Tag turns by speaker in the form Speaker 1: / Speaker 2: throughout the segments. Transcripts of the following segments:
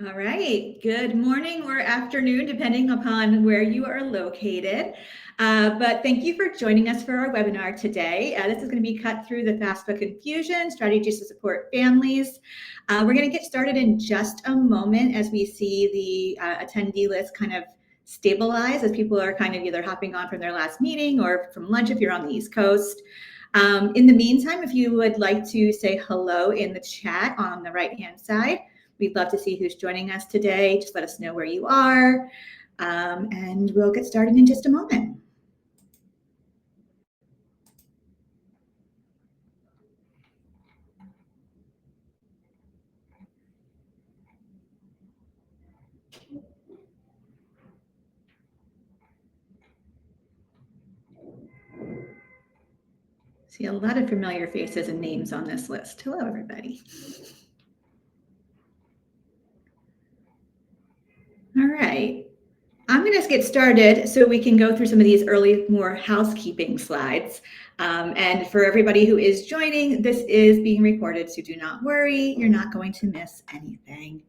Speaker 1: All right. Good morning or afternoon, depending upon where you are located. But thank you for joining us for our webinar today. This is going to be cut through the FAFSA confusion, strategies to support families. We're going to get started in just a moment as we see the attendee list kind of stabilize as people are kind of either hopping on from their last meeting or from lunch if you're on the East Coast. In the meantime, if you would like to say hello in the chat on the right-hand side, we'd love to see who's joining us today. Just let us know where you are, and we'll get started in just a moment. See a lot of familiar faces and names on this list. Hello, everybody. All right. I'm going to get started so we can go through some of these early, more housekeeping slides. And for everybody who is joining, this is being recorded, so do not worry. You're not going to miss anything.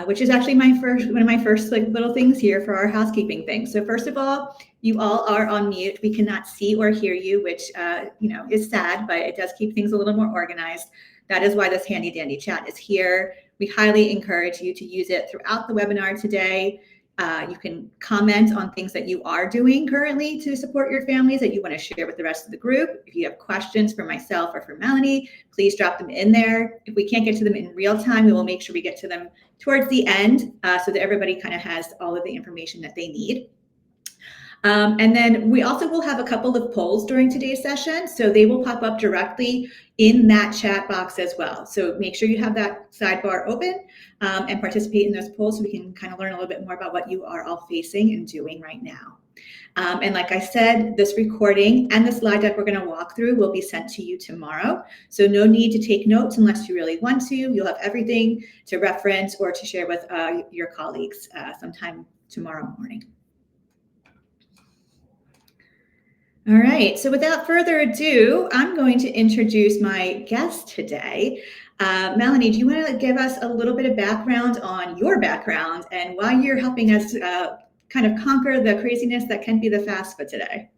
Speaker 1: Which is actually one of my first little things here for our housekeeping thing. So first of all, you all are on mute. We cannot see or hear you, which is sad, but it does keep things a little more organized. That is why this handy dandy chat is here. We highly encourage you to use it throughout the webinar today. You can comment on things that you are doing currently to support your families that you want to share with the rest of the group. If you have questions for myself or for Melanie, please drop them in there. If we can't get to them in real time, we will make sure we get to them towards the end so that everybody kind of has all of the information that they need. And then we also will have a couple of polls during today's session, so they will pop up directly in that chat box as well. So make sure you have that sidebar open and participate in those polls so we can kind of learn a little bit more about what you are all facing and doing right now. And like I said, this recording and the slide deck we're going to walk through will be sent to you tomorrow. So no need to take notes unless you really want to. You'll have everything to reference or to share with your colleagues sometime tomorrow morning. All right, so without further ado, I'm going to introduce my guest today. Melanie, do you want to give us a little bit of background on your background and why you're helping us kind of conquer the craziness that can be the FAFSA today?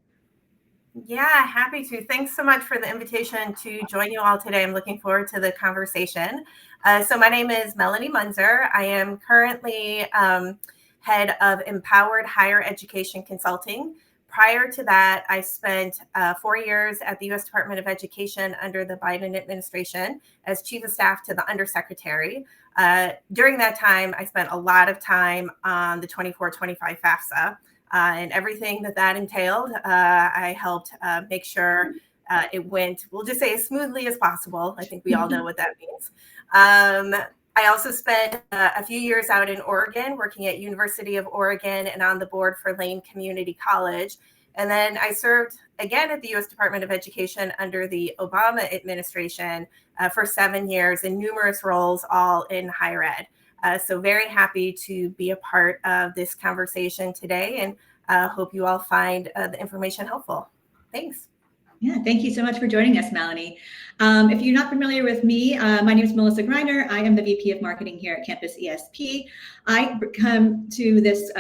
Speaker 2: Yeah, happy to. Thanks so much for the invitation to join you all today. I'm looking forward to the conversation. So my name is Melanie Muenzer. I am currently head of Empowered Higher Education Consulting. Prior to that, I spent 4 years at the U.S. Department of Education under the Biden administration as chief of staff to the undersecretary. During that time, I spent a lot of time on the 24-25 FAFSA and everything that entailed. I helped make sure it went, we'll just say, as smoothly as possible. I think we all know what that means. I also spent a few years out in Oregon, working at University of Oregon and on the board for Lane Community College. And then I served again at the U.S. Department of Education under the Obama administration for 7 years in numerous roles, all in higher ed. So very happy to be a part of this conversation today, and hope you all find the information helpful. Thanks.
Speaker 1: Yeah, thank you so much for joining us, Melanie. If you're not familiar with me, my name is Melissa Greiner. I am the VP of Marketing here at Campus ESP. I come to this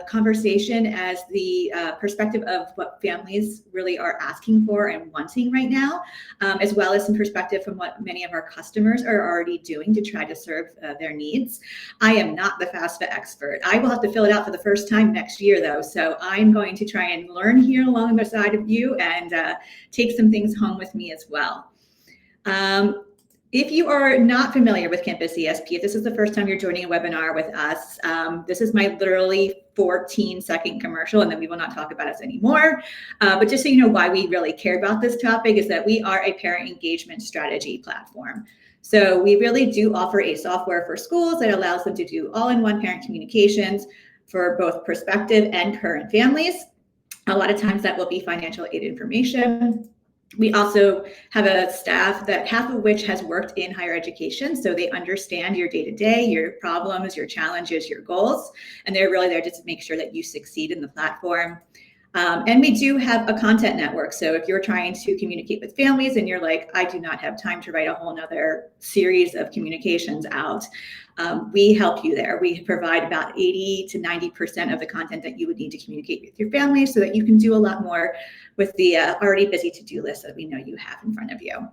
Speaker 1: conversation as the perspective of what families really are asking for and wanting right now, as well as some perspective from what many of our customers are already doing to try to serve their needs. I am not the FAFSA expert. I will have to fill it out for the first time next year, though, so I'm going to try and learn here along the side of you and take some things home with me as well. If you are not familiar with Campus ESP, if this is the first time you're joining a webinar with us, this is my literally 14-second commercial, and then we will not talk about us anymore. But just so you know why we really care about this topic is that we are a parent engagement strategy platform. So we really do offer a software for schools that allows them to do all-in-one parent communications for both prospective and current families. A lot of times that will be financial aid information. We also have a staff that half of which has worked in higher education, so they understand your day-to-day, your problems, your challenges, your goals, and they're really there just to make sure that you succeed in the platform. And we do have a content network. So if you're trying to communicate with families and you're like, I do not have time to write a whole nother series of communications out, we help you there. We provide about 80 to 90% of the content that you would need to communicate with your family so that you can do a lot more with the already busy to-do list that we know you have in front of you.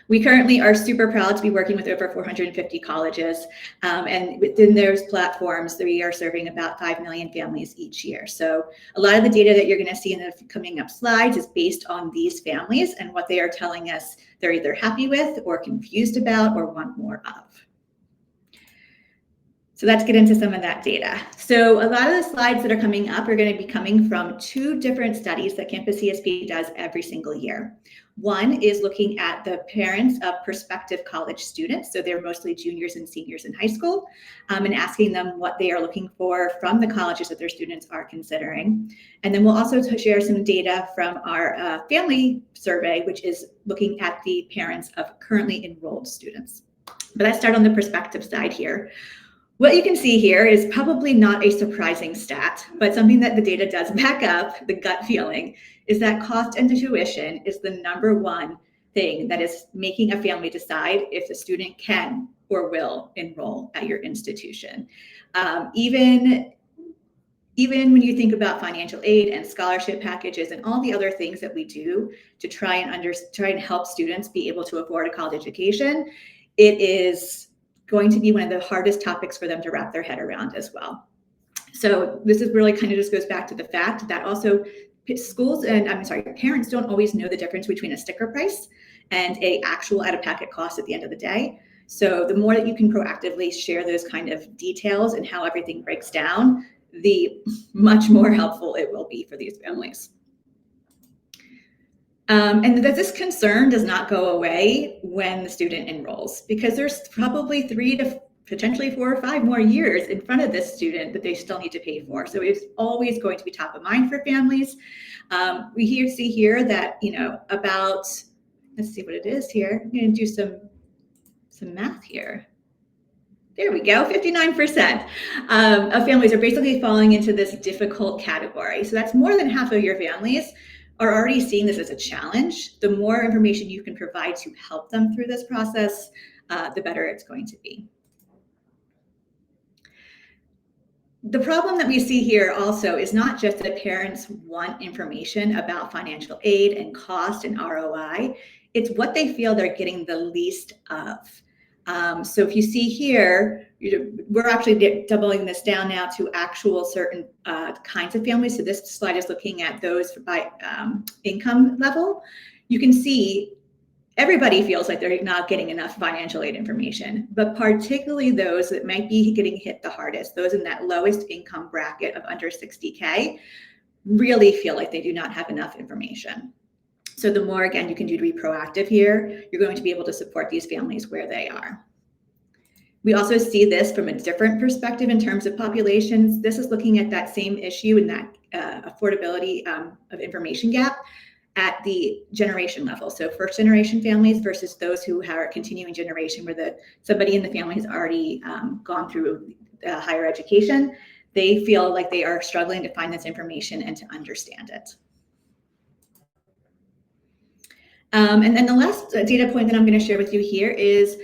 Speaker 1: We currently are super proud to be working with over 450 colleges, and within those platforms, we are serving about 5 million families each year. So a lot of the data that you're going to see in the coming up slides is based on these families and what they are telling us they're either happy with or confused about or want more of. So let's get into some of that data. So a lot of the slides that are coming up are going to be coming from 2 different studies that Campus CSP does every single year. One is looking at the parents of prospective college students, so they're mostly juniors and seniors in high school, and asking them what they are looking for from the colleges that their students are considering. And then we'll also share some data from our family survey, which is looking at the parents of currently enrolled students. But let's start on the prospective side here. What you can see here is probably not a surprising stat, but something that the data does back up, the gut feeling, is that cost and tuition is the #1 thing that is making a family decide if the student can or will enroll at your institution. Even when you think about financial aid and scholarship packages and all the other things that we do to try and help students be able to afford a college education, it is going to be one of the hardest topics for them to wrap their head around as well. So this is really kind of just goes back to the fact that also parents don't always know the difference between a sticker price and a actual out-of-pocket cost at the end of the day. So the more that you can proactively share those kind of details and how everything breaks down, the much more helpful it will be for these families. And that this concern does not go away when the student enrolls, because there's probably 3 to potentially 4 or 5 more years in front of this student that they still need to pay for. So it's always going to be top of mind for families. We see here that, about, let's see what it is here. I'm going to do some math here. There we go, 59% of families are basically falling into this difficult category. So that's more than half of your families are already seeing this as a challenge. The more information you can provide to help them through this process, the better it's going to be. The problem that we see here also is not just that parents want information about financial aid and cost and ROI, it's what they feel they're getting the least of. So if you see here, we're actually doubling this down now to actual certain kinds of families. So this slide is looking at those by income level. You can see everybody feels like they're not getting enough financial aid information, but particularly those that might be getting hit the hardest, those in that lowest income bracket of under 60K, really feel like they do not have enough information. So the more, again, you can do to be proactive here, you're going to be able to support these families where they are. We also see this from a different perspective in terms of populations. This is looking at that same issue and that affordability of information gap at the generation level. So first generation families versus those who are continuing generation where somebody in the family has already gone through higher education. They feel like they are struggling to find this information and to understand it. And then the last data point that I'm going to share with you here is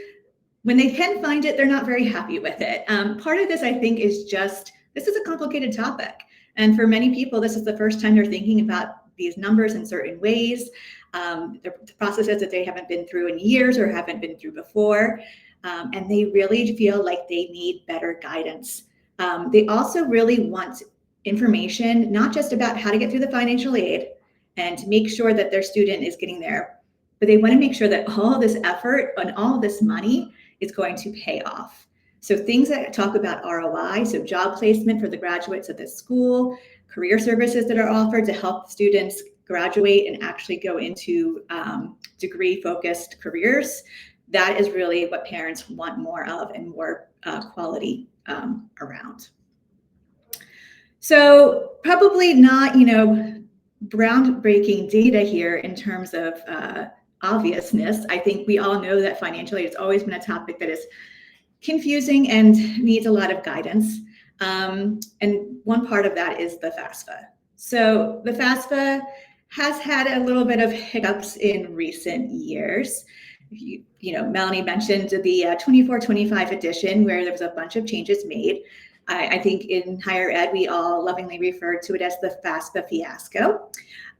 Speaker 1: when they can find it, they're not very happy with it. Part of this, I think, is just, this is a complicated topic. And for many people, this is the first time they're thinking about these numbers in certain ways, the processes that they haven't been through in years or haven't been through before. And they really feel like they need better guidance. They also really want information, not just about how to get through the financial aid and to make sure that their student is getting there, but they want to make sure that all of this effort and all of this money is going to pay off. So things that talk about ROI, so job placement for the graduates of the school, career services that are offered to help students graduate and actually go into degree-focused careers, that is really what parents want more of and more quality around. So probably not, groundbreaking data here in terms of obviousness. I think we all know that financial aid has always been a topic that is confusing and needs a lot of guidance. And one part of that is the FAFSA. So the FAFSA has had a little bit of hiccups in recent years. Melanie mentioned the 24-25 edition where there was a bunch of changes made. I think in higher ed, we all lovingly refer to it as the FAFSA fiasco.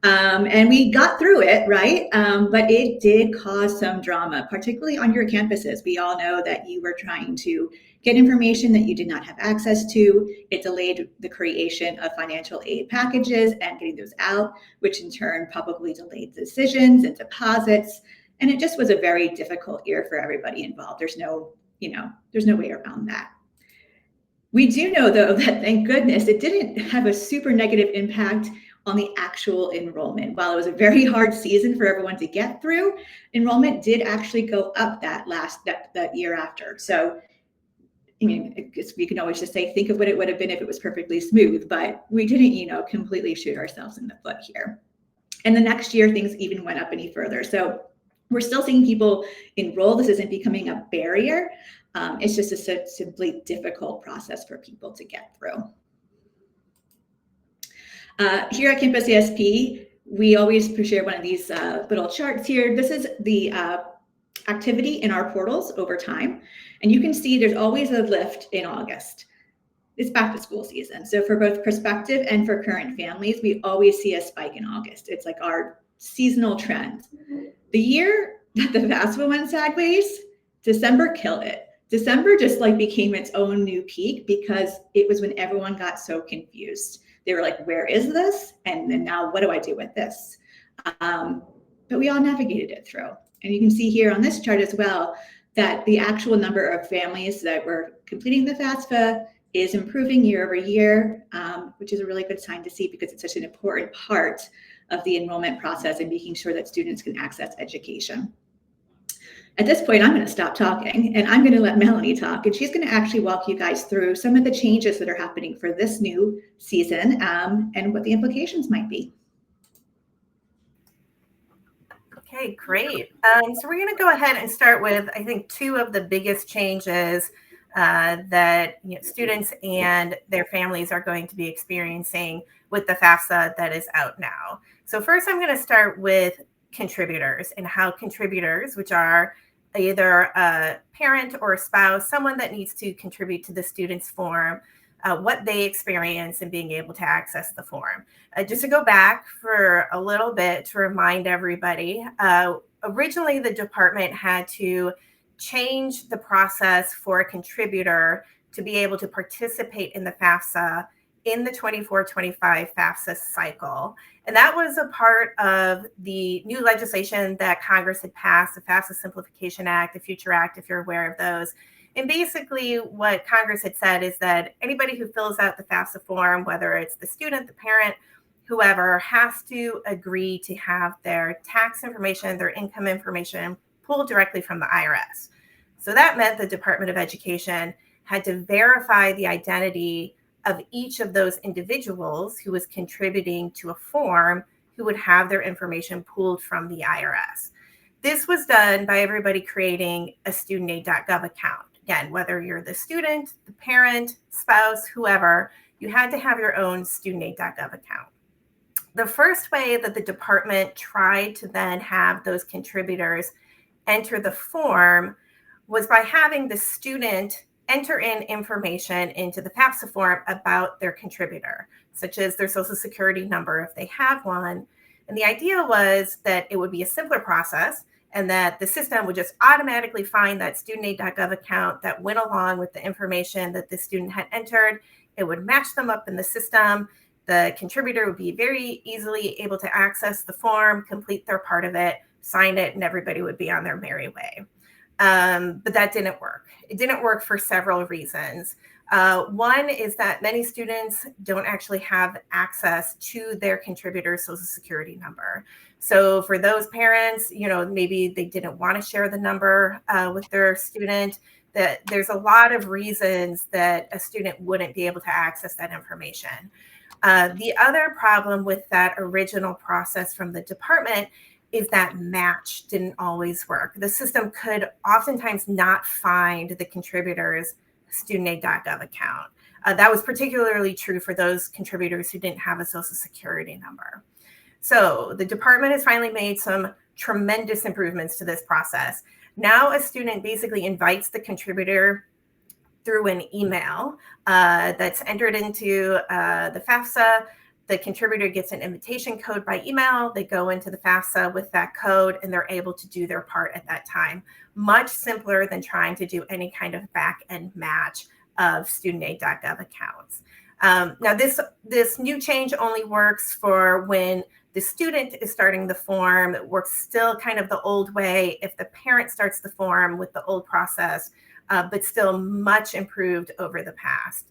Speaker 1: And we got through it, right? But it did cause some drama, particularly on your campuses. We all know that you were trying to get information that you did not have access to. It delayed the creation of financial aid packages and getting those out, which in turn probably delayed decisions and deposits. And it just was a very difficult year for everybody involved. There's no way around that. We do know, though, that thank goodness it didn't have a super negative impact on the actual enrollment. While it was a very hard season for everyone to get through, enrollment did actually go up that year after. So, I mean, I guess we can always just say, think of what it would have been if it was perfectly smooth, but we didn't, completely shoot ourselves in the foot here. And the next year, things even went up any further. So we're still seeing people enroll. This isn't becoming a barrier. It's just a simply difficult process for people to get through. Here at Campus ASP, we always share one of these little charts here. This is the activity in our portals over time. And you can see there's always a lift in August. It's back to school season. So for both prospective and for current families, we always see a spike in August. It's like our seasonal trend. The year that the FAFSA went sideways, December killed it. December just became its own new peak because it was when everyone got so confused. They were like, where is this? And then now what do I do with this? But we all navigated it through. And you can see here on this chart as well that the actual number of families that were completing the FAFSA is improving year over year, which is a really good sign to see because it's such an important part of the enrollment process and making sure that students can access education. At this point, I'm going to stop talking and I'm going to let Melanie talk, and she's going to actually walk you guys through some of the changes that are happening for this new season and what the implications might be.
Speaker 2: Okay, great. So we're going to go ahead and start with, I think, two of the biggest changes that students and their families are going to be experiencing with the FAFSA that is out now. So first, I'm going to start with contributors and how contributors, which are either a parent or a spouse, someone that needs to contribute to the student's form, what they experience in being able to access the form. Just to go back for a little bit to remind everybody, originally the department had to change the process for a contributor to be able to participate in the FAFSA in the 24-25 FAFSA cycle. And that was a part of the new legislation that Congress had passed, the FAFSA Simplification Act, the Future Act, if you're aware of those. And basically what Congress had said is that anybody who fills out the FAFSA form, whether it's the student, the parent, whoever, has to agree to have their tax information, their income information pulled directly from the IRS. So that meant the Department of Education had to verify the identity of each of those individuals who was contributing to a form who would have their information pulled from the IRS. This was done by everybody creating a studentaid.gov account. Again, whether you're the student, the parent, spouse, whoever, you had to have your own studentaid.gov account. The first way that the department tried to then have those contributors enter the form was by having the student enter in information into the FAFSA form about their contributor, such as their social security number if they have one. And the idea was that it would be a simpler process and that the system would just automatically find that studentaid.gov account that went along with the information that the student had entered. It would match them up in the system. The contributor would be very easily able to access the form, complete their part of it, sign it, and everybody would be on their merry way. But that didn't work. It didn't work for several reasons. One is that many students don't actually have access to their contributor's social security number. So for those parents, maybe they didn't want to share the number with their student, that there's a lot of reasons that a student wouldn't be able to access that information. The other problem with that original process from the department is that match didn't always work. The system could oftentimes not find the contributor's studentaid.gov account. That was particularly true for those contributors who didn't have a Social Security number. So the department has finally made some tremendous improvements to this process. Now a student basically invites the contributor through an email that's entered into the FAFSA. The contributor gets an invitation code by email. They go into the FAFSA with that code and they're able to do their part at that time. Much simpler than trying to do any kind of back-end match of studentaid.gov accounts. Now this new change only works for when the student is starting the form. It works still kind of the old way if the parent starts the form with the old process, but still much improved over the past.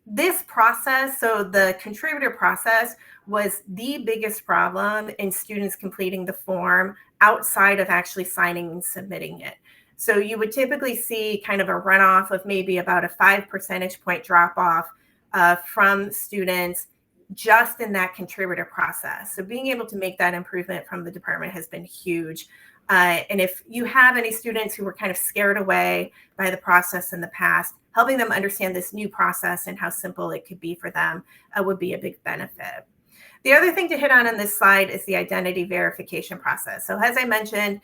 Speaker 2: This process, so the contributor process, was the biggest problem in students completing the form outside of actually signing and submitting it. So you would typically see kind of a runoff of maybe about a 5 percentage point drop off from students just in that contributor process. So being able to make that improvement from the department has been huge. And if you have any students who were kind of scared away by the process in the past, helping them understand this new process and how simple it could be for them would be a big benefit. The other thing to hit on in this slide is the identity verification process. So as I mentioned,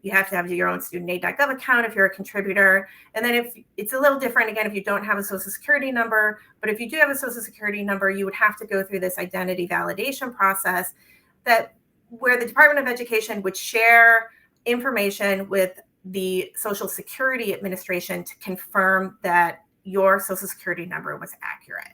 Speaker 2: you have to have your own studentaid.gov account if you're a contributor. And then if it's a little different, again, if you don't have a Social Security number, but if you do have a Social Security number, you would have to go through this identity validation process where the Department of Education would share information with the Social Security Administration to confirm that your Social Security number was accurate.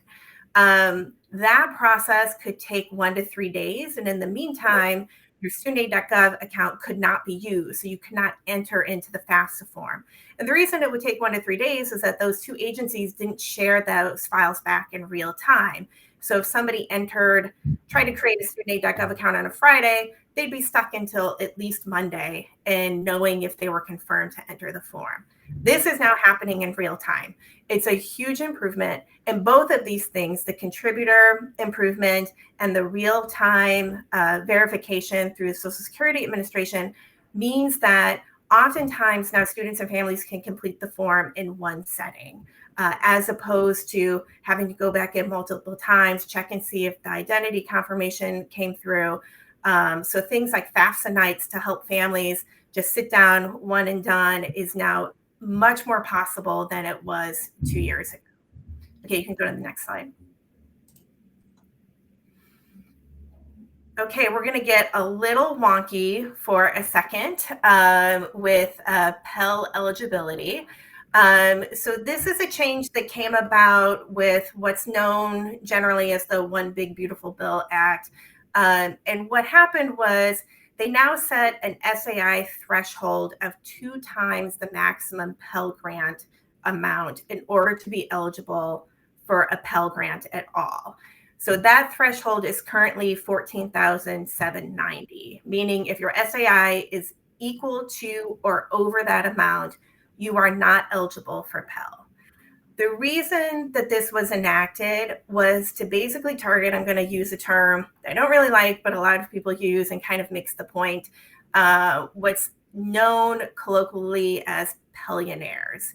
Speaker 2: That process could take 1 to 3 days. And in the meantime, your studentaid.gov account could not be used. So you could not enter into the FAFSA form. And the reason it would take 1 to 3 days is that those two agencies didn't share those files back in real time. So if somebody tried to create a studentaid.gov account on a Friday, they'd be stuck until at least Monday in knowing if they were confirmed to enter the form. This is now happening in real time. It's a huge improvement. And both of these things, the contributor improvement and the real-time verification through the Social Security Administration, means that oftentimes now students and families can complete the form in one setting, as opposed to having to go back in multiple times, check and see if the identity confirmation came through. So things like FAFSA nights to help families just sit down, one and done, is now much more possible than it was 2 years ago. Okay, you can go to the next slide. Okay, we're going to get a little wonky for a second with Pell eligibility. So this is a change that came about with what's known generally as the One Big Beautiful Bill Act. And what happened was they now set an SAI threshold of 2 times the maximum Pell Grant amount in order to be eligible for a Pell Grant at all. So that threshold is currently $14,790, meaning if your SAI is equal to or over that amount, you are not eligible for Pell. The reason that this was enacted was to basically target, I'm going to use a term I don't really like, but a lot of people use and kind of makes the point, what's known colloquially as Pellionaires.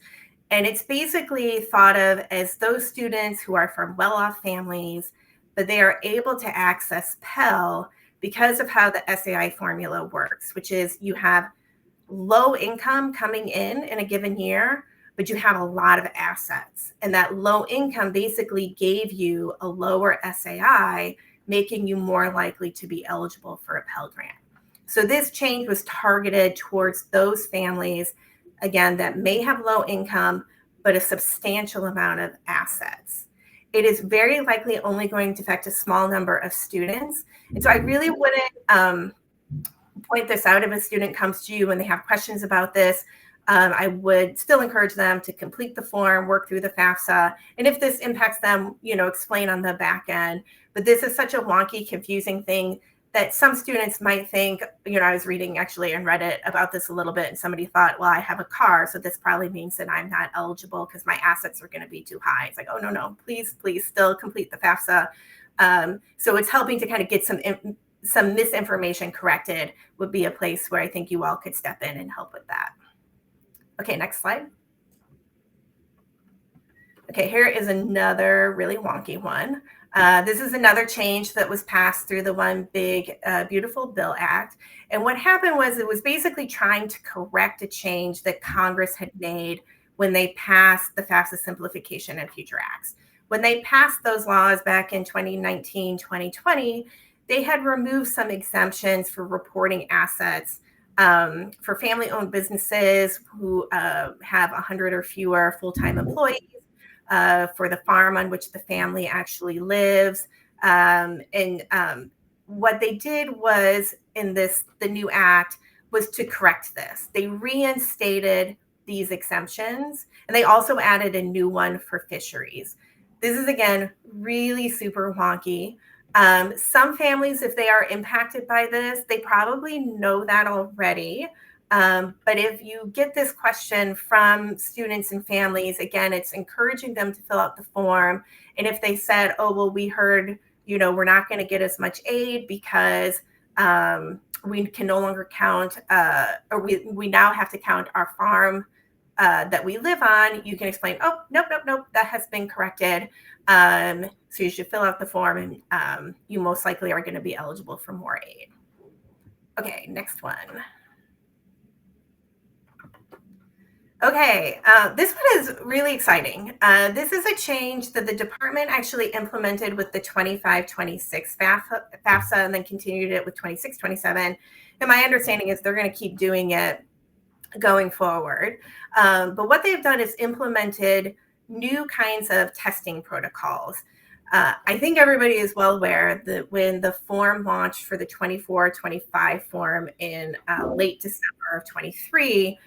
Speaker 2: And it's basically thought of as those students who are from well-off families, but they are able to access Pell because of how the SAI formula works, which is you have low income coming in a given year, but you have a lot of assets. And that low income basically gave you a lower SAI, making you more likely to be eligible for a Pell Grant. So this change was targeted towards those families, again, that may have low income, but a substantial amount of assets. It is very likely only going to affect a small number of students. And so I really wouldn't point this out if a student comes to you and they have questions about this. I would still encourage them to complete the form, work through the FAFSA, and if this impacts them, explain on the back end. But this is such a wonky, confusing thing that some students might think, I was reading actually on Reddit about this a little bit, and somebody thought, well, I have a car, so this probably means that I'm not eligible because my assets are going to be too high. It's like, oh, no, please still complete the FAFSA. So it's helping to kind of get some misinformation corrected would be a place where I think you all could step in and help with that. Okay, next slide. Okay, here is another really wonky one. This is another change that was passed through the One Big Beautiful Bill Act. And what happened was it was basically trying to correct a change that Congress had made when they passed the FAFSA Simplification and Future Acts. When they passed those laws back in 2019, 2020, they had removed some exemptions for reporting assets for family-owned businesses who have 100 or fewer full-time employees, for the farm on which the family actually lives. What they did was the new act was to correct this. They reinstated these exemptions, and they also added a new one for fisheries. This is, again, really super wonky. Some families, if they are impacted by this, they probably know that already. But if you get this question from students and families, again, it's encouraging them to fill out the form. And if they said, oh, well, we heard, we're not going to get as much aid because we can no longer count, or we now have to count our farm that we live on, you can explain, oh, nope, that has been corrected. So you should fill out the form, and you most likely are going to be eligible for more aid. Okay, next one. Okay, this one is really exciting. This is a change that the department actually implemented with the 25-26 FAFSA and then continued it with 26-27. And my understanding is they're going to keep doing it going forward. But what they've done is implemented new kinds of testing protocols. I think everybody is well aware that when the form launched for the 24-25 form in late December of 23,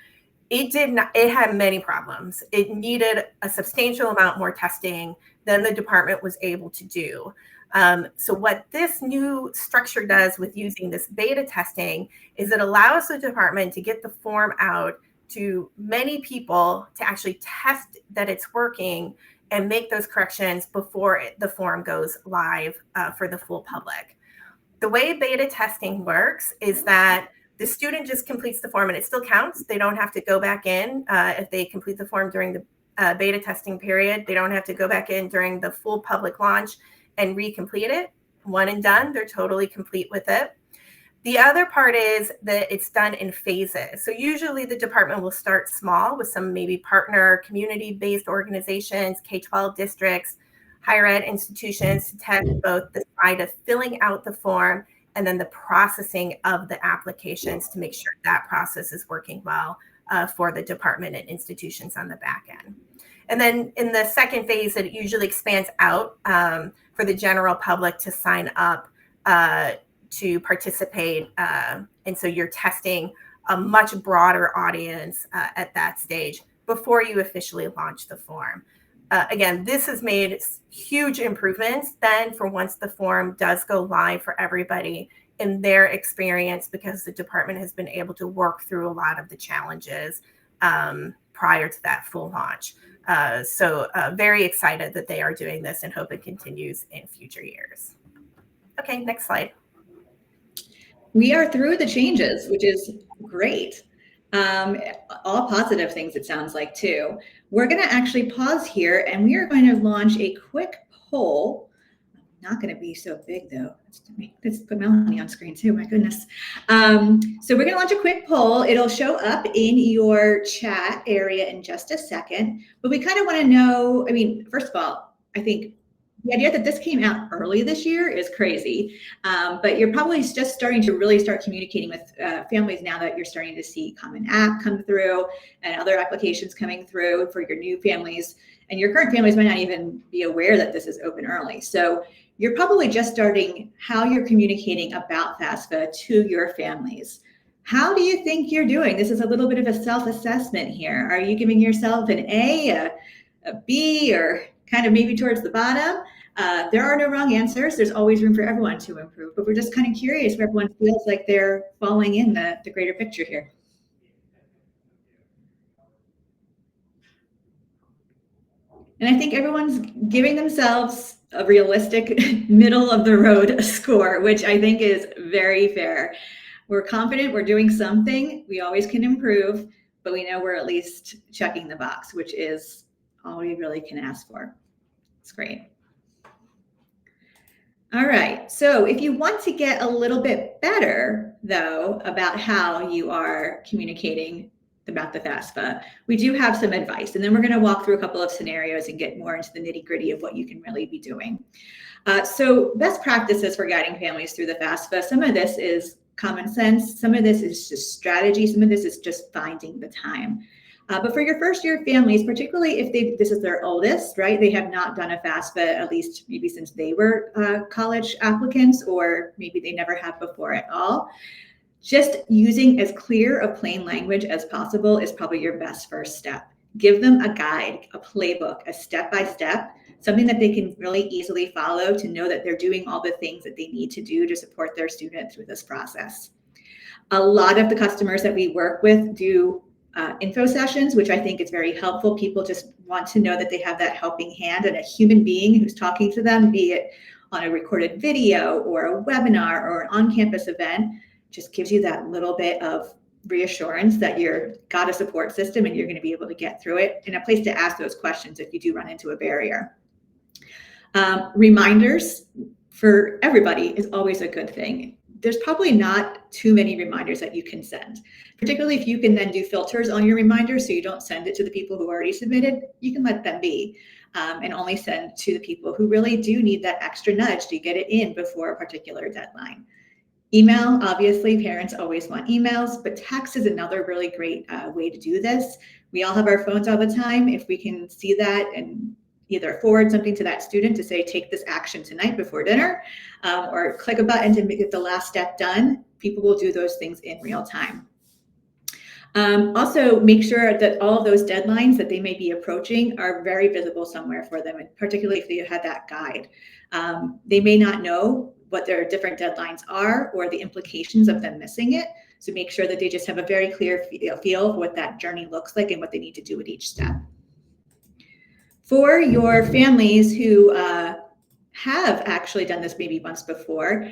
Speaker 2: it had many problems. It needed a substantial amount more testing than the department was able to do. So what this new structure does with using this beta testing is it allows the department to get the form out to many people to actually test that it's working and make those corrections before the form goes live for the full public. The way beta testing works is that the student just completes the form and it still counts. They don't have to go back in if they complete the form during the beta testing period. They don't have to go back in during the full public launch and recomplete it. One and done, they're totally complete with it. The other part is that it's done in phases. So usually the department will start small with some maybe partner community-based organizations, K-12 districts, higher ed institutions to test both the side of filling out the form and then the processing of the applications to make sure that process is working well for the department and institutions on the back end. And then in the second phase, it usually expands out for the general public to sign up to participate. And so you're testing a much broader audience at that stage before you officially launch the form. Again, this has made huge improvements then for once the form does go live for everybody in their experience, because the department has been able to work through a lot of the challenges prior to that full launch. So very excited that they are doing this and hope it continues in future years. Okay, next slide.
Speaker 1: We are through the changes, which is great. All positive things, it sounds like, too. We're going to actually pause here and we are going to launch a quick poll. Not going to be so big, though. Let's put Melanie on screen, too. My goodness. So we're going to launch a quick poll. It'll show up in your chat area in just a second. But we kind of want to know, I mean, first of all, I think the idea that this came out early this year is crazy, but you're probably just starting to really start communicating with families now that you're starting to see Common App come through and other applications coming through for your new families. And your current families might not even be aware that this is open early. So you're probably just starting how you're communicating about FAFSA to your families. How do you think you're doing? This is a little bit of a self-assessment here. Are you giving yourself an A, a B, or kind of maybe towards the bottom? There are no wrong answers. There's always room for everyone to improve, but we're just kind of curious where everyone feels like they're falling in the greater picture here. And I think everyone's giving themselves a realistic middle of the road score, which I think is very fair. We're confident we're doing something. We always can improve, but we know we're at least checking the box, which is all we really can ask for. It's great. All right, so if you want to get a little bit better, though, about how you are communicating about the FAFSA, we do have some advice, and then we're going to walk through a couple of scenarios and get more into the nitty-gritty of what you can really be doing. So best practices for guiding families through the FAFSA, some of this is common sense, some of this is just strategy, some of this is just finding the time. But for your first year families, particularly if this is their oldest, right? They have not done a FAFSA, at least maybe since they were college applicants, or maybe they never have before at all. Just using as clear of plain language as possible is probably your best first step. Give them a guide, a playbook, a step-by-step, something that they can really easily follow to know that they're doing all the things that they need to do to support their student through this process. A lot of the customers that we work with do info sessions, which I think is very helpful. People just want to know that they have that helping hand and a human being who's talking to them, be it on a recorded video or a webinar or an on-campus event, just gives you that little bit of reassurance that you've got a support system and you're going to be able to get through it, and a place to ask those questions if you do run into a barrier. Reminders for everybody is always a good thing. There's probably not too many reminders that you can send, particularly if you can then do filters on your reminders so you don't send it to the people who already submitted. You can let them be and only send to the people who really do need that extra nudge to get it in before a particular deadline. Email, obviously, parents always want emails, but text is another really great way to do this. We all have our phones all the time. If we can see that and either forward something to that student to say, take this action tonight before dinner, or click a button to get the last step done, people will do those things in real time. Also, make sure that all of those deadlines that they may be approaching are very visible somewhere for them, and particularly if you had that guide. They may not know what their different deadlines are or the implications of them missing it. So make sure that they just have a very clear feel for what that journey looks like and what they need to do at each step. For your families who have actually done this maybe once before,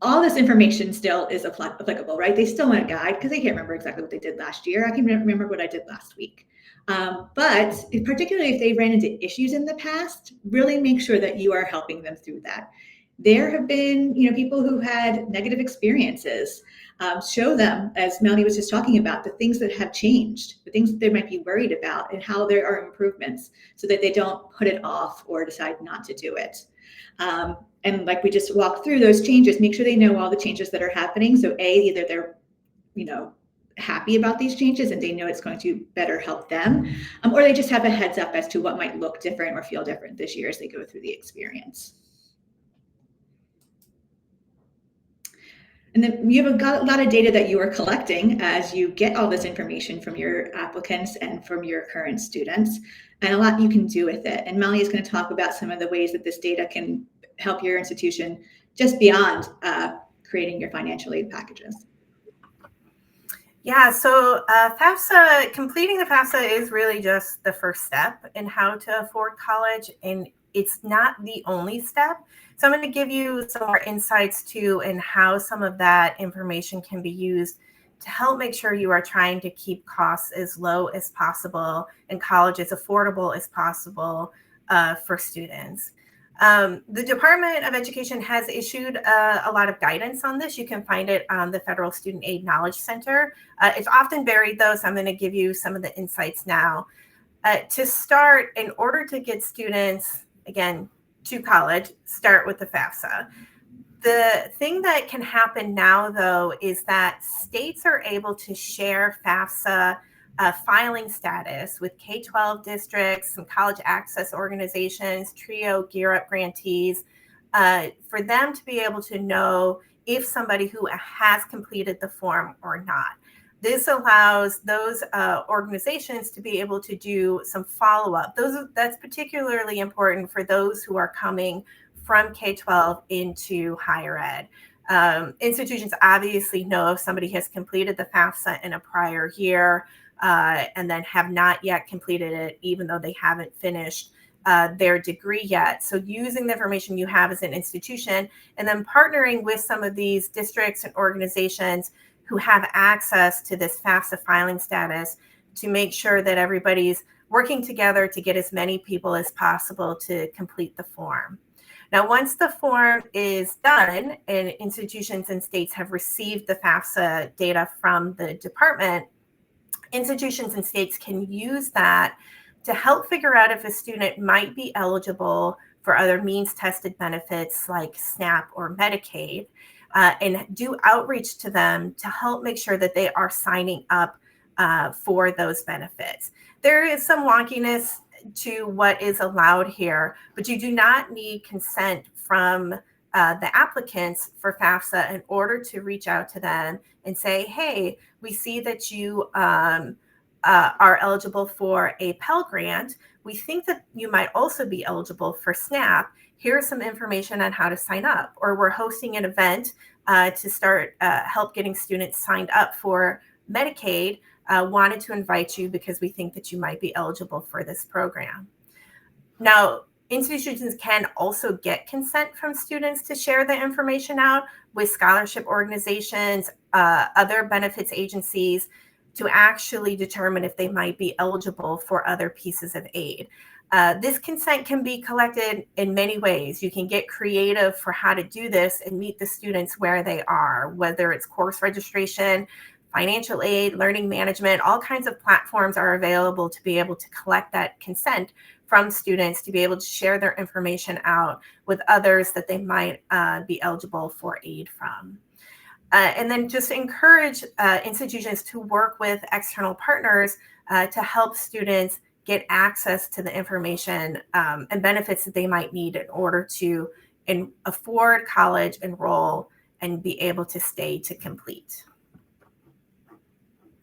Speaker 1: all this information still is applicable, right? They still want a guide because they can't remember exactly what they did last year. I can remember what I did last week. But particularly if they ran into issues in the past, really make sure that you are helping them through that. There have been, people who had negative experiences. Show them, as Melanie was just talking about, the things that have changed, the things that they might be worried about, and how there are improvements so that they don't put it off or decide not to do it. And like we just walked through those changes, make sure they know all the changes that are happening. So either they're, happy about these changes and they know it's going to better help them, or they just have a heads up as to what might look different or feel different this year as they go through the experience. And then you have a lot of data that you are collecting as you get all this information from your applicants and from your current students, and a lot you can do with it. And Melanie is going to talk about some of the ways that this data can help your institution just beyond creating your financial aid packages.
Speaker 2: Yeah, so FAFSA, completing the FAFSA is really just the first step in how to afford college, and it's not the only step. So I'm going to give you some more insights too in how some of that information can be used to help make sure you are trying to keep costs as low as possible and college as affordable as possible for students. The Department of Education has issued a lot of guidance on this. You can find it on the Federal Student Aid Knowledge Center. It's often buried though, so I'm going to give you some of the insights now. To start, in order to get students, again, to college, start with the FAFSA. The thing that can happen now, though, is that states are able to share FAFSA filing status with K-12 districts, some college access organizations, TRIO, Gear Up grantees, for them to be able to know if somebody who has completed the form or not. This allows those organizations to be able to do some follow-up. That's particularly important for those who are coming from K-12 into higher ed. Institutions obviously know if somebody has completed the FAFSA in a prior year and then have not yet completed it, even though they haven't finished their degree yet. So using the information you have as an institution and then partnering with some of these districts and organizations who have access to this FAFSA filing status to make sure that everybody's working together to get as many people as possible to complete the form. Now, once the form is done and institutions and states have received the FAFSA data from the department, institutions and states can use that to help figure out if a student might be eligible for other means tested benefits like SNAP or Medicaid, and do outreach to them to help make sure that they are signing up for those benefits. There is some wonkiness to what is allowed here, but you do not need consent from the applicants for FAFSA in order to reach out to them and say, hey, we see that you are eligible for a Pell Grant. We think that you might also be eligible for SNAP. Here's some information on how to sign up. Or we're hosting an event to start help getting students signed up for Medicaid. Wanted to invite you because we think that you might be eligible for this program. Now, institutions can also get consent from students to share the information out with scholarship organizations, other benefits agencies, to actually determine if they might be eligible for other pieces of aid. This consent can be collected in many ways. You can get creative for how to do this and meet the students where they are, whether it's course registration, financial aid, learning management, all kinds of platforms are available to be able to collect that consent from students to be able to share their information out with others that they might be eligible for aid from. And then just encourage institutions to work with external partners to help students get access to the information and benefits that they might need in order to afford college, enroll, and be able to stay to complete.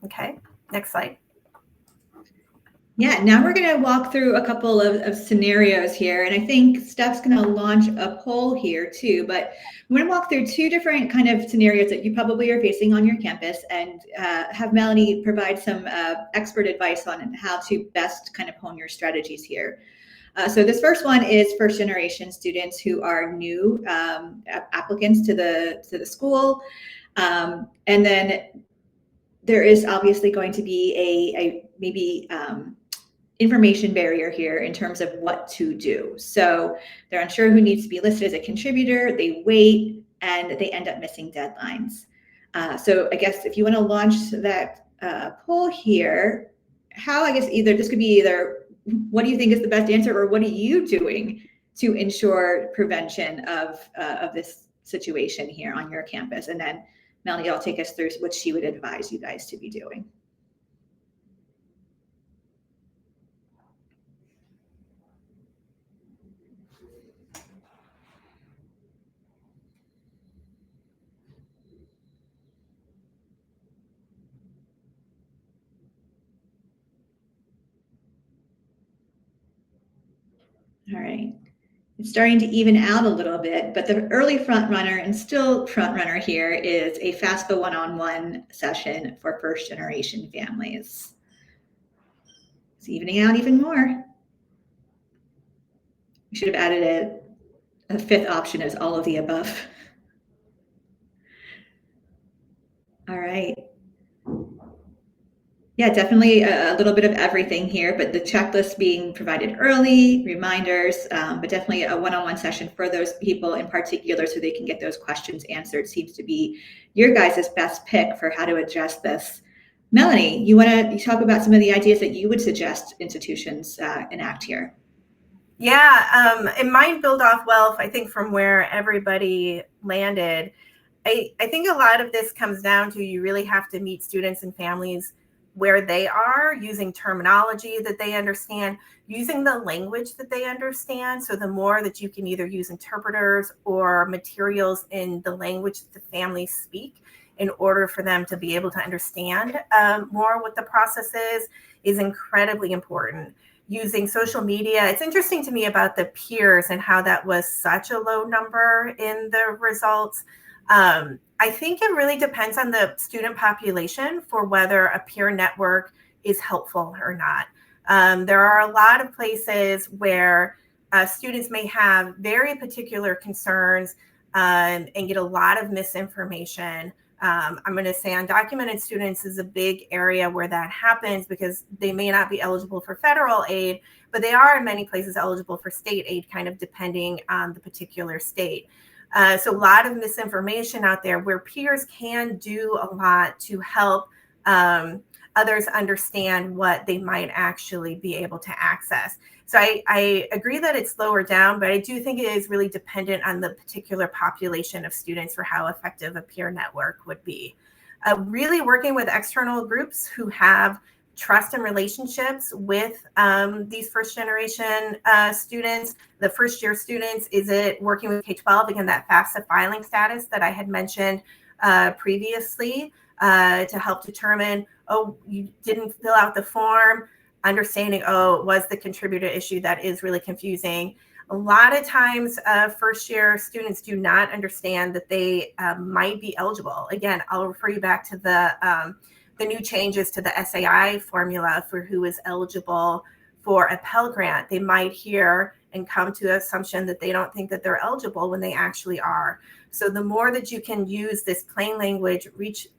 Speaker 2: Okay, next slide.
Speaker 1: Yeah, now we're going to walk through a couple of scenarios here, and I think Steph's going to launch a poll here too, but we're going to walk through two different kind of scenarios that you probably are facing on your campus and have Melanie provide some expert advice on how to best kind of hone your strategies here. So this first one is first generation students who are new applicants to the school, and then there is obviously going to be a maybe information barrier here in terms of what to do. So they're unsure who needs to be listed as a contributor, they wait, and they end up missing deadlines. So I guess if you want to launch that poll here, how, I guess either this could be either what do you think is the best answer, or what are you doing to ensure prevention of this situation here on your campus? And then Melanie will take us through what she would advise you guys to be doing. All right. It's starting to even out a little bit, but the early front runner and still front runner here is a FAFSA one-on-one session for first generation families. It's evening out even more. We should have added a fifth option as all of the above. All right. Yeah, definitely a little bit of everything here, but the checklist being provided early, reminders, but definitely a one-on-one session for those people in particular so they can get those questions answered seems to be your guys' best pick for how to address this. Melanie, you want to talk about some of the ideas that you would suggest institutions enact here?
Speaker 2: Yeah, and mine build off well, I think, from where everybody landed. I think a lot of this comes down to you really have to meet students and families where they are, using terminology that they understand, using the language that they understand. So the more that you can either use interpreters or materials in the language that the families speak in order for them to be able to understand more what the process is incredibly important. Using social media, it's interesting to me about the peers and how that was such a low number in the results. I think it really depends on the student population for whether a peer network is helpful or not. There are a lot of places where students may have very particular concerns and get a lot of misinformation I'm going to say undocumented students is a big area where that happens because they may not be eligible for federal aid, but they are in many places eligible for state aid, kind of depending on the particular state. So a lot of misinformation out there where peers can do a lot to help others understand what they might actually be able to access. So I agree that it's lower down, but I do think it is really dependent on the particular population of students for how effective a peer network would be. Really working with external groups who have trust and relationships with these first generation students, the first year students. Is it working with K-12? Again, that FAFSA filing status that I had mentioned previously to help determine, oh, you didn't fill out the form, understanding, oh, it was the contributor issue. That is really confusing. A lot of times, first year students do not understand that they might be eligible. Again, I'll refer you back to the new changes to the SAI formula for who is eligible for a Pell Grant. They might hear and come to the assumption that they don't think that they're eligible when they actually are. So the more that you can use this plain language, reach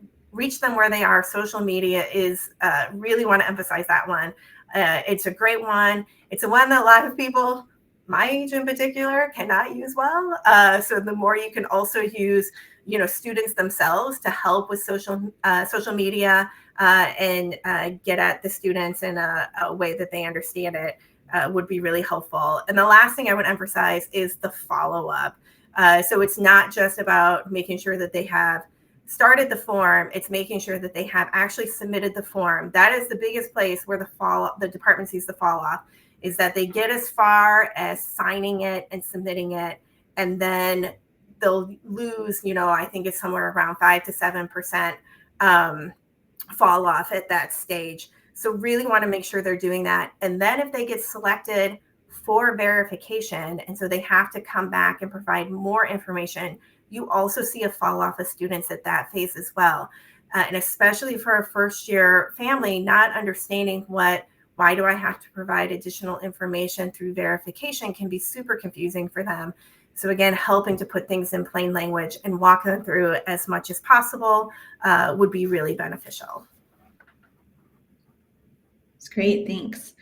Speaker 2: them where they are. Social media is really want to emphasize that one. It's a great one. It's a one that a lot of people, my age in particular, cannot use well. So the more you can also use, students themselves to help with social media and get at the students in a way that they understand it would be really helpful. And the last thing I would emphasize is the follow-up. So it's not just about making sure that they have started the form, it's making sure that they have actually submitted the form. That is the biggest place where the department sees the fall off, is that they get as far as signing it and submitting it, and then they'll lose, I think it's somewhere around 5 to 7% fall off at that stage. So really want to make sure they're doing that. And then if they get selected for verification, and so they have to come back and provide more information, you also see a fall off of students at that phase as well. And especially for a first year family, not understanding why do I have to provide additional information through verification can be super confusing for them. So again, helping to put things in plain language and walk them through it as much as possible would be really beneficial.
Speaker 1: That's great, thanks.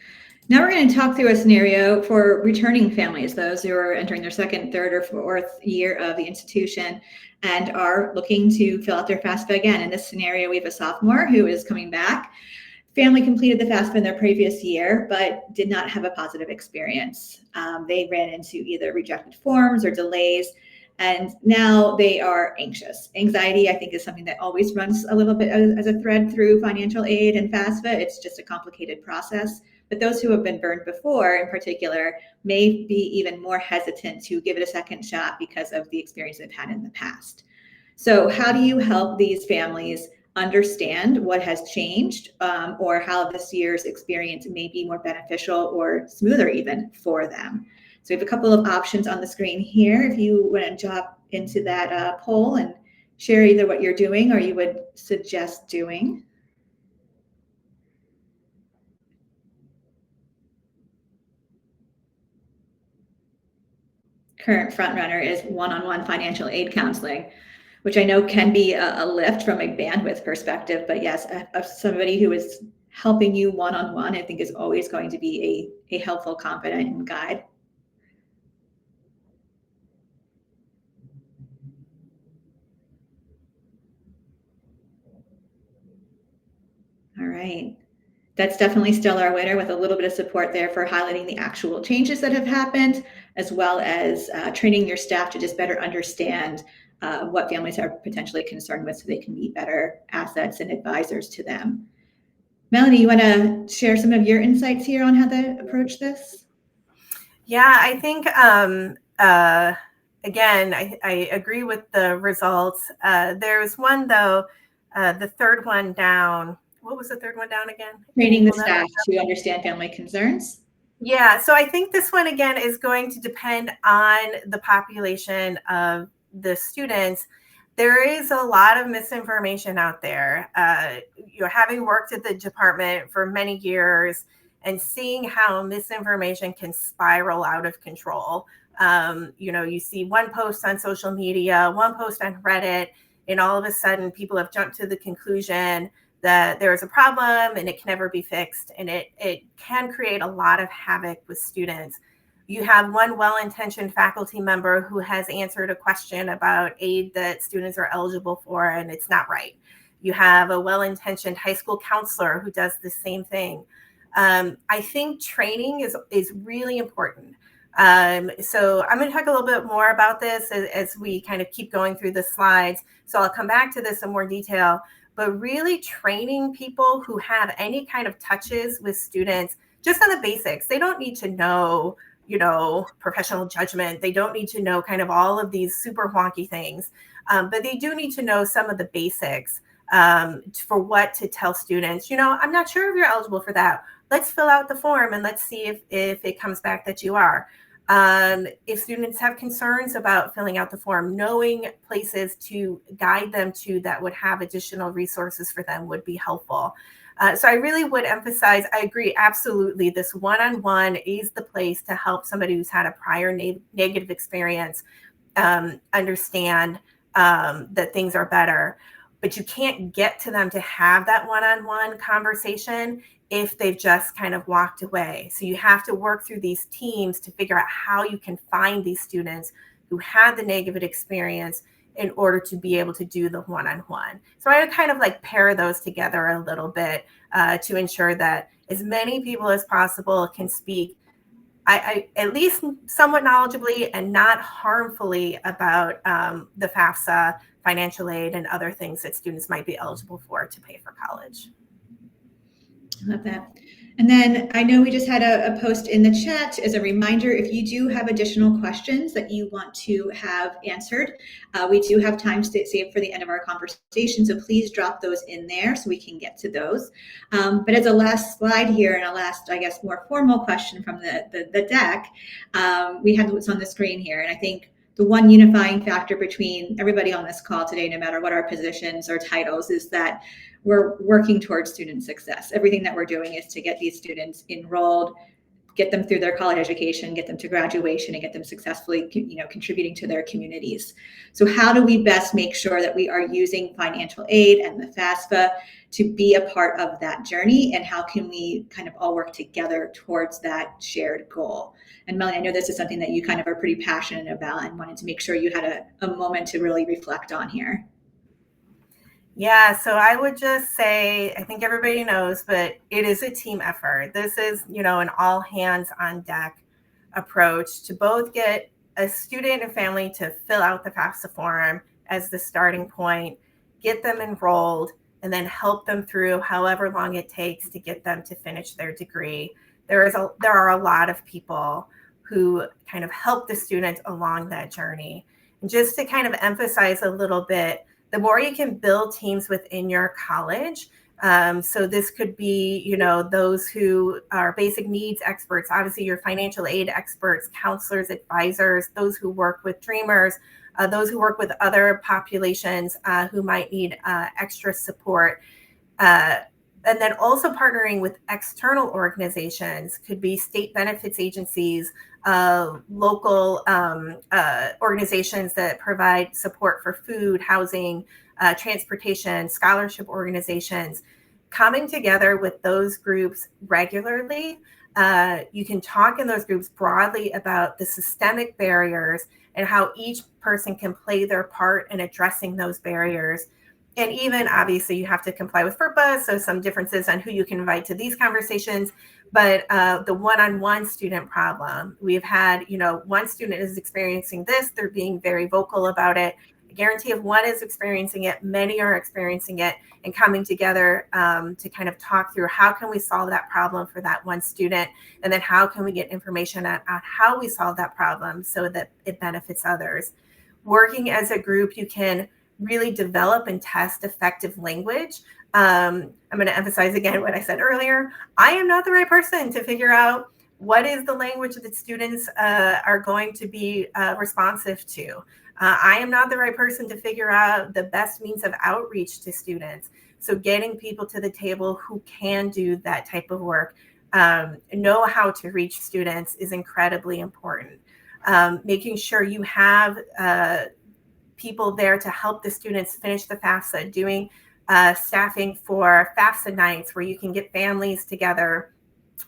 Speaker 1: Now we're going to talk through a scenario for returning families, those who are entering their second, third, or fourth year of the institution and are looking to fill out their FAFSA again. In this scenario, we have a sophomore who is coming back. Family completed the FAFSA in their previous year, but did not have a positive experience. They ran into either rejected forms or delays, and now they are anxious. Anxiety, I think, is something that always runs a little bit as a thread through financial aid and FAFSA. It's just a complicated process. But those who have been burned before, in particular, may be even more hesitant to give it a second shot because of the experience they've had in the past. So how do you help these families understand what has changed or how this year's experience may be more beneficial or smoother even for them? So we have a couple of options on the screen here. If you want to drop into that poll and share either what you're doing or you would suggest doing. Current frontrunner is one-on-one financial aid counseling, which I know can be a lift from a bandwidth perspective, but yes, somebody who is helping you one-on-one, I think is always going to be a helpful, confident guide. All right. That's definitely still our winner, with a little bit of support there for highlighting the actual changes that have happened, as well as training your staff to just better understand what families are potentially concerned with so they can be better assets and advisors to them. Melanie, you want to share some of your insights here on how to approach this?
Speaker 2: Yeah, I think, again, I agree with the results. There's one, though, the third one down. What was the third one down again?
Speaker 1: Training the staff to understand family concerns.
Speaker 2: Yeah, so I think this one, again, is going to depend on the population of the students. There is a lot of misinformation out there. Having worked at the department for many years and seeing how misinformation can spiral out of control. You see one post on social media, one post on Reddit, and all of a sudden people have jumped to the conclusion that there is a problem and it can never be fixed, and it can create a lot of havoc with students. You have one well-intentioned faculty member who has answered a question about aid that students are eligible for, and it's not right. You have a well-intentioned high school counselor who does the same thing. I think training is really important. So I'm going to talk a little bit more about this as we kind of keep going through the slides. So I'll come back to this in more detail, but really training people who have any kind of touches with students just on the basics. They don't need to know, professional judgment. They don't need to know kind of all of these super wonky things, but they do need to know some of the basics for what to tell students. I'm not sure if you're eligible for that. Let's fill out the form and let's see if it comes back that you are. If students have concerns about filling out the form, knowing places to guide them to that would have additional resources for them would be helpful. So I really would emphasize, I agree, absolutely, this one-on-one is the place to help somebody who's had a prior negative experience understand that things are better. But you can't get to them to have that one-on-one conversation if they've just kind of walked away. So you have to work through these teams to figure out how you can find these students who had the negative experience in order to be able to do the one-on-one. So I would kind of like pair those together a little bit to ensure that as many people as possible can speak I at least somewhat knowledgeably and not harmfully about the FAFSA, financial aid, and other things that students might be eligible for to pay for college.
Speaker 1: I love that. And then I know we just had a post in the chat as a reminder, if you do have additional questions that you want to have answered, we do have time saved for the end of our conversation. So please drop those in there so we can get to those. But as a last slide here and a last, I guess, more formal question from the deck, we have what's on the screen here. And I think the one unifying factor between everybody on this call today, no matter what our positions or titles, is that we're working towards student success. Everything that we're doing is to get these students enrolled, get them through their college education, get them to graduation, and get them successfully, contributing to their communities. So how do we best make sure that we are using financial aid and the FAFSA to be a part of that journey? And how can we kind of all work together towards that shared goal? And Melanie, I know this is something that you kind of are pretty passionate about and wanted to make sure you had a moment to really reflect on here.
Speaker 2: Yeah, so I would just say, I think everybody knows, but it is a team effort. This is, an all hands on deck approach to both get a student and family to fill out the FAFSA form as the starting point, get them enrolled, and then help them through however long it takes to get them to finish their degree. There are a lot of people who kind of help the student along that journey. And just to kind of emphasize a little bit, the more you can build teams within your college. So this could be, those who are basic needs experts, obviously your financial aid experts, counselors, advisors, those who work with dreamers, those who work with other populations who might need extra support. And then also partnering with external organizations, could be state benefits agencies, local organizations that provide support for food, housing, transportation, scholarship organizations. Coming together with those groups regularly, you can talk in those groups broadly about the systemic barriers and how each person can play their part in addressing those barriers. And even obviously you have to comply with FERPA, so some differences on who you can invite to these conversations. But the one-on-one student problem, we've had, one student is experiencing this, they're being very vocal about it. I guarantee if one is experiencing it, many are experiencing it, and coming together to kind of talk through how can we solve that problem for that one student, and then how can we get information on how we solve that problem so that it benefits others. Working as a group, you can really develop and test effective language. I'm going to emphasize again what I said earlier. I am not the right person to figure out what is the language that students are going to be responsive to. I am not the right person to figure out the best means of outreach to students. So getting people to the table who can do that type of work, know how to reach students is incredibly important. Making sure you have people there to help the students finish the FAFSA, doing staffing for FAFSA nights where you can get families together,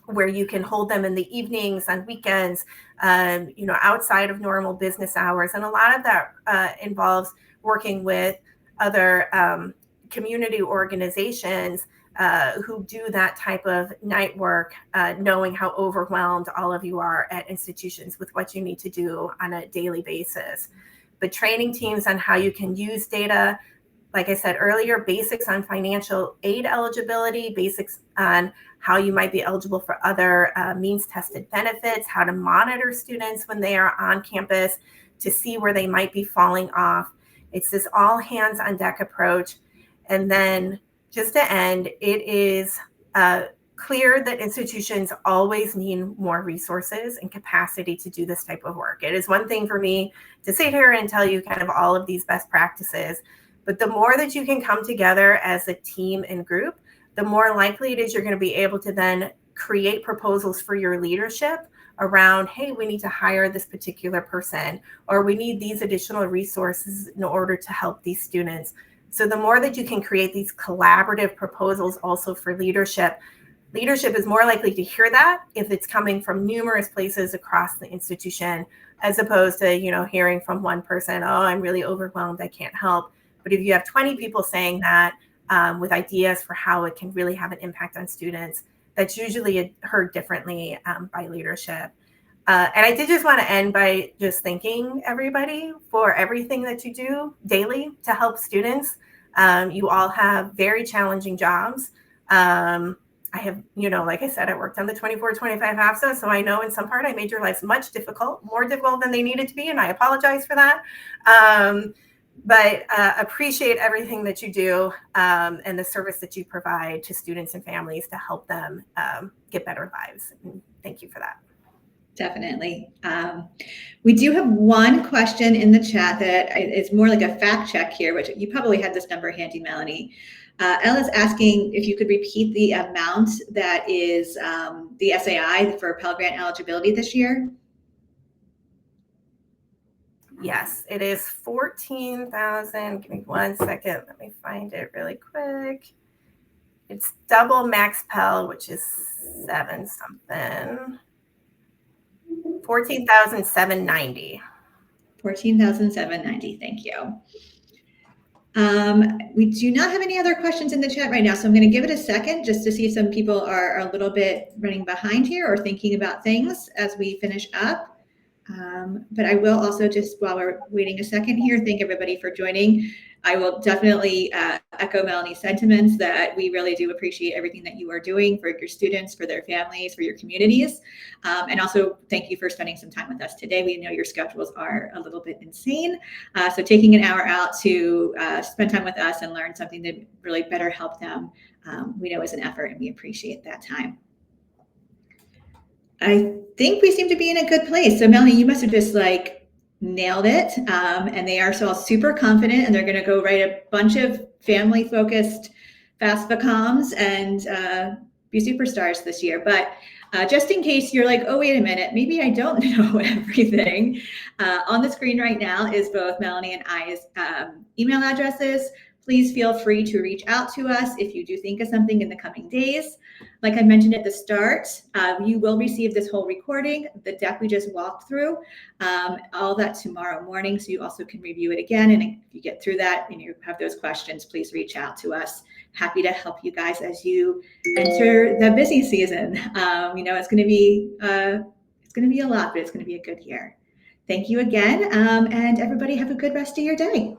Speaker 2: where you can hold them in the evenings, on weekends, outside of normal business hours. And a lot of that involves working with other community organizations who do that type of night work, knowing how overwhelmed all of you are at institutions with what you need to do on a daily basis. But training teams on how you can use data, like I said earlier, basics on financial aid eligibility, basics on how you might be eligible for other means-tested benefits, how to monitor students when they are on campus to see where they might be falling off. It's this all hands on deck approach. And then just to end, it is clear that institutions always need more resources and capacity to do this type of work. It is one thing for me to sit here and tell you kind of all of these best practices, but the more that you can come together as a team and group, the more likely it is you're going to be able to then create proposals for your leadership around, hey, we need to hire this particular person, or we need these additional resources in order to help these students. So the more that you can create these collaborative proposals also for leadership is more likely to hear that if it's coming from numerous places across the institution, as opposed to, hearing from one person, oh, I'm really overwhelmed, I can't help. But if you have 20 people saying that with ideas for how it can really have an impact on students, that's usually heard differently by leadership. And I did just want to end by just thanking everybody for everything that you do daily to help students. You all have very challenging jobs. I have, like I said, I worked on the 24-25 FAFSA, so I know in some part I made your lives more difficult than they needed to be, and I apologize for that. But appreciate everything that you do and the service that you provide to students and families to help them get better lives. And thank you for that.
Speaker 1: Definitely. We do have one question in the chat that is more like a fact check here, which you probably had this number handy, Melanie. Ella's asking if you could repeat the amount that is the SAI for Pell Grant eligibility this year.
Speaker 2: Yes, it is 14,000. Give me 1 second. Let me find it really quick. It's double max Pell, which is 7 something. 14,790.
Speaker 1: 14,790. Thank you. We do not have any other questions in the chat right now, so I'm going to give it a second just to see if some people are a little bit running behind here or thinking about things as we finish up. But I will also, just while we're waiting a second here, thank everybody for joining. I will definitely echo Melanie's sentiments that we really do appreciate everything that you are doing for your students, for their families, for your communities. And also thank you for spending some time with us today. We know your schedules are a little bit insane. So taking an hour out to spend time with us and learn something that really better help them, we know is an effort, and we appreciate that time. I think we seem to be in a good place. So Melanie, you must have just nailed it. And they are all super confident, and they're going to go write a bunch of family focused FAFSA comms and be superstars this year. But just in case you're like, oh, wait a minute, maybe I don't know everything. On the screen right now is both Melanie and I's email addresses. Please feel free to reach out to us if you do think of something in the coming days. Like I mentioned at the start, you will receive this whole recording, the deck we just walked through, all that tomorrow morning, so you also can review it again. And if you get through that and you have those questions, please reach out to us. Happy to help you guys as you enter the busy season. It's going to be a lot, but it's going to be a good year. Thank you again, and everybody have a good rest of your day.